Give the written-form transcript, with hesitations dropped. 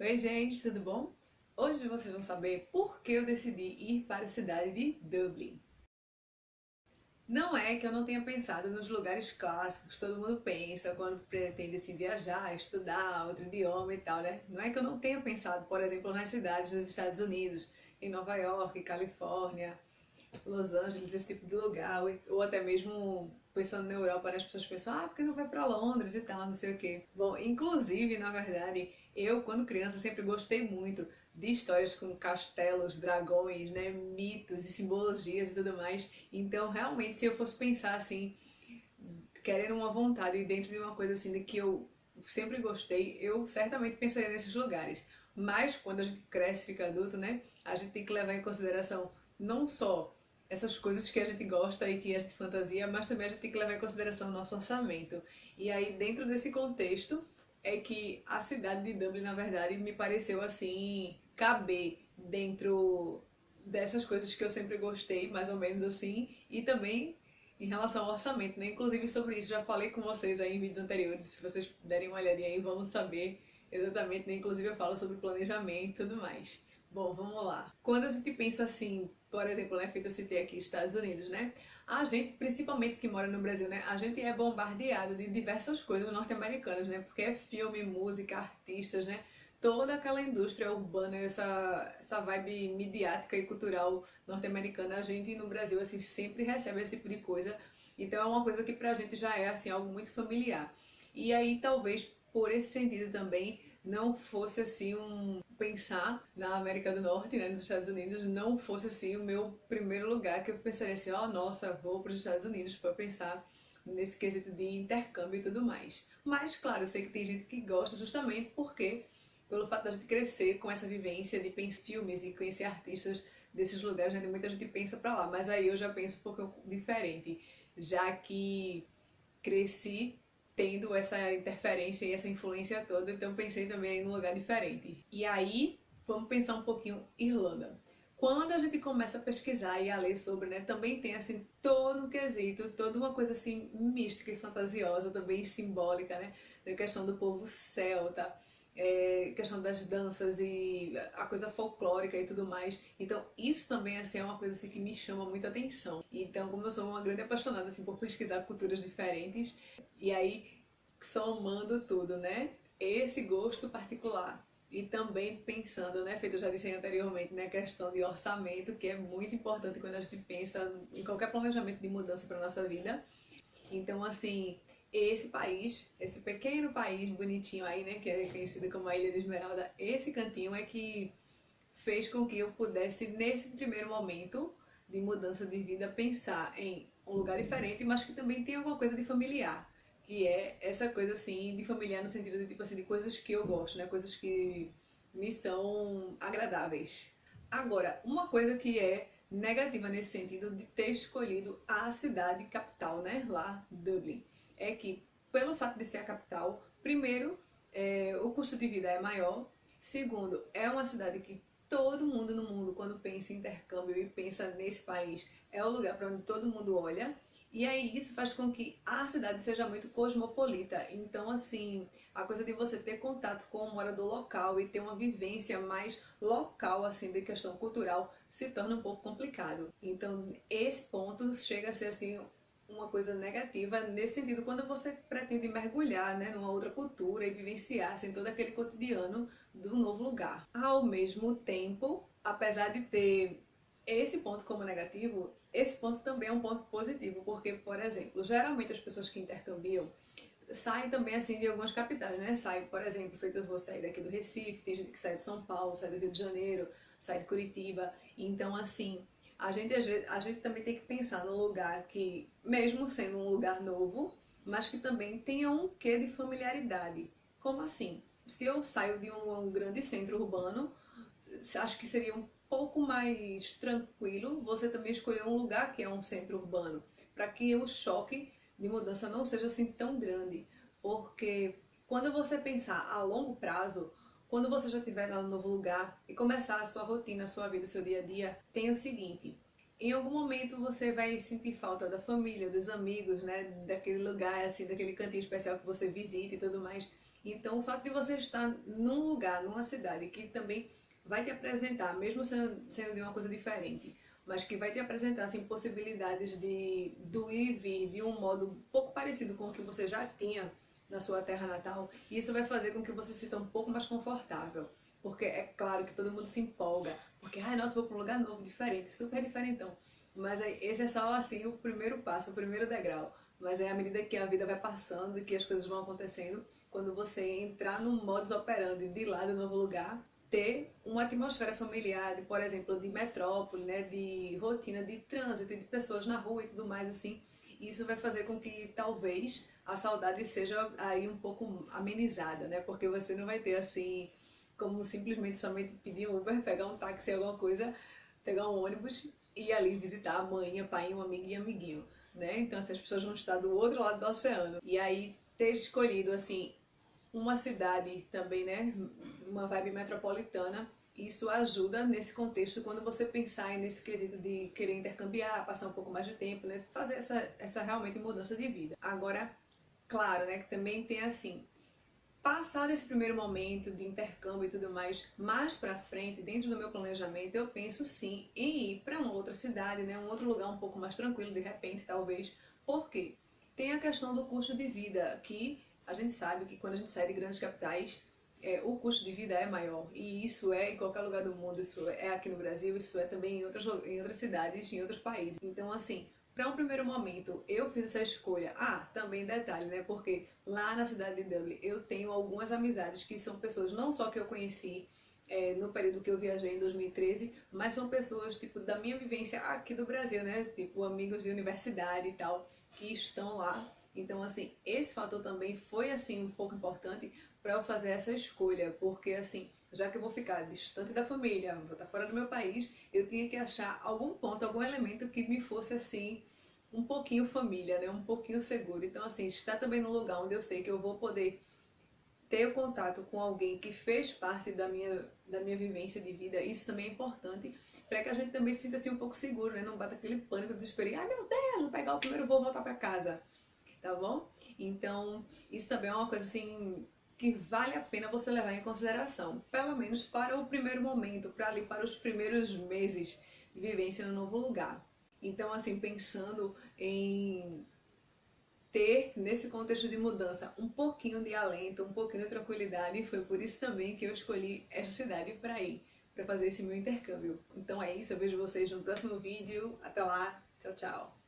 Oi gente, tudo bom? Hoje vocês vão saber por que eu decidi ir para a cidade de Dublin. Não é que eu não tenha pensado nos lugares clássicos que todo mundo pensa quando pretende se viajar, estudar outro idioma e tal, né? Não é que eu não tenha pensado, por exemplo, nas cidades dos Estados Unidos, em Nova York, Califórnia, Los Angeles, esse tipo de lugar, ou até mesmo pensando na Europa, né, as pessoas pensam, ah, por que não vai para Londres e tal, não sei o quê. Bom, inclusive, na verdade, eu, quando criança, sempre gostei muito de histórias com castelos, dragões, né, mitos e simbologias e tudo mais. Então, realmente, se eu fosse pensar assim, querendo uma vontade dentro de uma coisa assim de que eu sempre gostei, eu certamente pensaria nesses lugares. Mas quando a gente cresce, fica adulto, né, a gente tem que levar em consideração não só essas coisas que a gente gosta e que a gente fantasia, mas também a gente tem que levar em consideração o nosso orçamento. E aí, dentro desse contexto, é que a cidade de Dublin, na verdade, me pareceu assim, caber dentro dessas coisas que eu sempre gostei, mais ou menos assim, e também em relação ao orçamento, né? Inclusive sobre isso já falei com vocês aí em vídeos anteriores, se vocês derem uma olhadinha aí, vamos saber exatamente, né? Inclusive eu falo sobre planejamento e tudo mais. Bom, vamos lá. Quando a gente pensa assim, por exemplo, né, feito eu citei aqui Estados Unidos, né? A gente, principalmente que mora no Brasil, né? A gente é bombardeado de diversas coisas norte-americanas, né? Porque é filme, música, artistas, né? Toda aquela indústria urbana, essa vibe midiática e cultural norte-americana, a gente no Brasil assim sempre recebe esse tipo de coisa. Então é uma coisa que pra gente já é assim algo muito familiar. E aí talvez por esse sentido também não fosse assim um pensar na América do Norte, né, nos Estados Unidos, não fosse assim o meu primeiro lugar que eu pensaria assim, ó, oh, nossa, vou para os Estados Unidos para pensar nesse quesito de intercâmbio e tudo mais. Mas claro, eu sei que tem gente que gosta justamente porque pelo fato da gente crescer com essa vivência de pensar em filmes e conhecer artistas desses lugares, né? Muita gente pensa pra lá, mas aí eu já penso um pouco diferente, já que cresci tendo essa interferência e essa influência toda, então pensei também em um lugar diferente. E aí, vamos pensar um pouquinho Irlanda. Quando a gente começa a pesquisar e a ler sobre, né, também tem assim todo um quesito, toda uma coisa assim mística e fantasiosa, também simbólica, né, da questão do povo celta, questão das danças e a coisa folclórica e tudo mais. Então isso também assim, é uma coisa assim, que me chama muita atenção. Então, como eu sou uma grande apaixonada assim, por pesquisar culturas diferentes, e aí somando tudo, né? Esse gosto particular. E também pensando, né, feito eu já disse anteriormente, né, a questão de orçamento, que é muito importante quando a gente pensa em qualquer planejamento de mudança para nossa vida. Então, assim, esse país, esse pequeno país bonitinho aí, né, que é conhecido como a Ilha de Esmeralda, esse cantinho é que fez com que eu pudesse, nesse primeiro momento de mudança de vida, pensar em um lugar diferente, mas que também tem alguma coisa de familiar, que é essa coisa assim de familiar no sentido de tipo assim de coisas que eu gosto, né, coisas que me são agradáveis. Agora, uma coisa que é negativa nesse sentido de ter escolhido a cidade capital, né, lá Dublin, é que pelo fato de ser a capital, primeiro, o custo de vida é maior. Segundo, é uma cidade que todo mundo no mundo, quando pensa em intercâmbio e pensa nesse país, é o lugar para onde todo mundo olha. E aí isso faz com que a cidade seja muito cosmopolita. Então, assim, a coisa de você ter contato com o morador local e ter uma vivência mais local, assim, de questão cultural, se torna um pouco complicado. Então, esse ponto chega a ser, assim, uma coisa negativa nesse sentido quando você pretende mergulhar, né, numa outra cultura e vivenciar assim, todo aquele cotidiano do novo lugar. Ao mesmo tempo, apesar de ter esse ponto como negativo, esse ponto também é um ponto positivo, porque, por exemplo, geralmente as pessoas que intercambiam saem também assim de algumas capitais, né? Sai, por exemplo, feito eu vou sair daqui do Recife, tem gente que sai de São Paulo, sai do Rio de Janeiro, sai de Curitiba. Então, assim, a gente também tem que pensar num lugar que, mesmo sendo um lugar novo, mas que também tenha um quê de familiaridade. Como assim? Se eu saio de um grande centro urbano, acho que seria um pouco mais tranquilo você também escolher um lugar que é um centro urbano, para que o choque de mudança não seja assim tão grande, porque quando você pensar a longo prazo, quando você já estiver no novo lugar e começar a sua rotina, a sua vida, o seu dia a dia, tem o seguinte, em algum momento você vai sentir falta da família, dos amigos, né? Daquele lugar, assim, daquele cantinho especial que você visita e tudo mais. Então, o fato de você estar num lugar, numa cidade que também vai te apresentar, mesmo sendo de uma coisa diferente, mas que vai te apresentar assim, possibilidades do ir e vir de um modo um pouco parecido com o que você já tinha na sua terra natal, e isso vai fazer com que você se sinta um pouco mais confortável. Porque é claro que todo mundo se empolga, porque, ai, nossa, vou para um lugar novo, diferente, super diferentão. Mas aí, esse é só assim o primeiro passo, o primeiro degrau. Mas aí, à medida que a vida vai passando e que as coisas vão acontecendo, quando você entrar no modus operandi de lá do novo lugar, ter uma atmosfera familiar, de, por exemplo, de metrópole, né, de rotina de trânsito, de pessoas na rua e tudo mais assim, isso vai fazer com que talvez a saudade seja aí um pouco amenizada, né? Porque você não vai ter assim como simplesmente somente pedir um Uber, pegar um táxi, alguma coisa, pegar um ônibus e ir ali visitar a mãe, a pai, um amigo e amiguinho, né? Então essas pessoas vão estar do outro lado do oceano. E aí ter escolhido assim uma cidade também, né, uma vibe metropolitana, isso ajuda nesse contexto quando você pensar nesse quesito de querer intercambiar, passar um pouco mais de tempo, né, fazer essa realmente mudança de vida. Agora, claro, né, que também tem assim, passado esse primeiro momento de intercâmbio e tudo mais pra frente, dentro do meu planejamento, eu penso sim em ir para uma outra cidade, né, um outro lugar um pouco mais tranquilo, de repente, talvez. Por quê? Tem a questão do custo de vida, que a gente sabe que quando a gente sai de grandes capitais, o custo de vida é maior. E isso é em qualquer lugar do mundo, isso é aqui no Brasil, isso é também em outras cidades, em outros países. Então, assim, para um primeiro momento, eu fiz essa escolha. Ah, também detalhe, né? Porque lá na cidade de Dublin eu tenho algumas amizades que são pessoas não só que eu conheci no período que eu viajei em 2013, mas são pessoas tipo da minha vivência aqui do Brasil, né? Tipo amigos de universidade e tal que estão lá. Então, assim, esse fator também foi assim um pouco importante para eu fazer essa escolha, porque assim, já que eu vou ficar distante da família, vou estar fora do meu país, eu tinha que achar algum ponto, algum elemento que me fosse assim um pouquinho família, né? Um pouquinho seguro. Então, assim, estar também num lugar onde eu sei que eu vou poder ter o contato com alguém que fez parte da minha vivência de vida, isso também é importante para que a gente também se sinta assim um pouco seguro, né? Não bata aquele pânico, desespero, ai meu Deus, vou pegar o primeiro voo e voltar para casa, tá bom? Então, isso também é uma coisa assim que vale a pena você levar em consideração, pelo menos para o primeiro momento, para ali para os primeiros meses de vivência no novo lugar. Então, assim, pensando em ter, nesse contexto de mudança, um pouquinho de alento, um pouquinho de tranquilidade, e foi por isso também que eu escolhi essa cidade para ir, para fazer esse meu intercâmbio. Então é isso, eu vejo vocês no próximo vídeo. Até lá, tchau, tchau!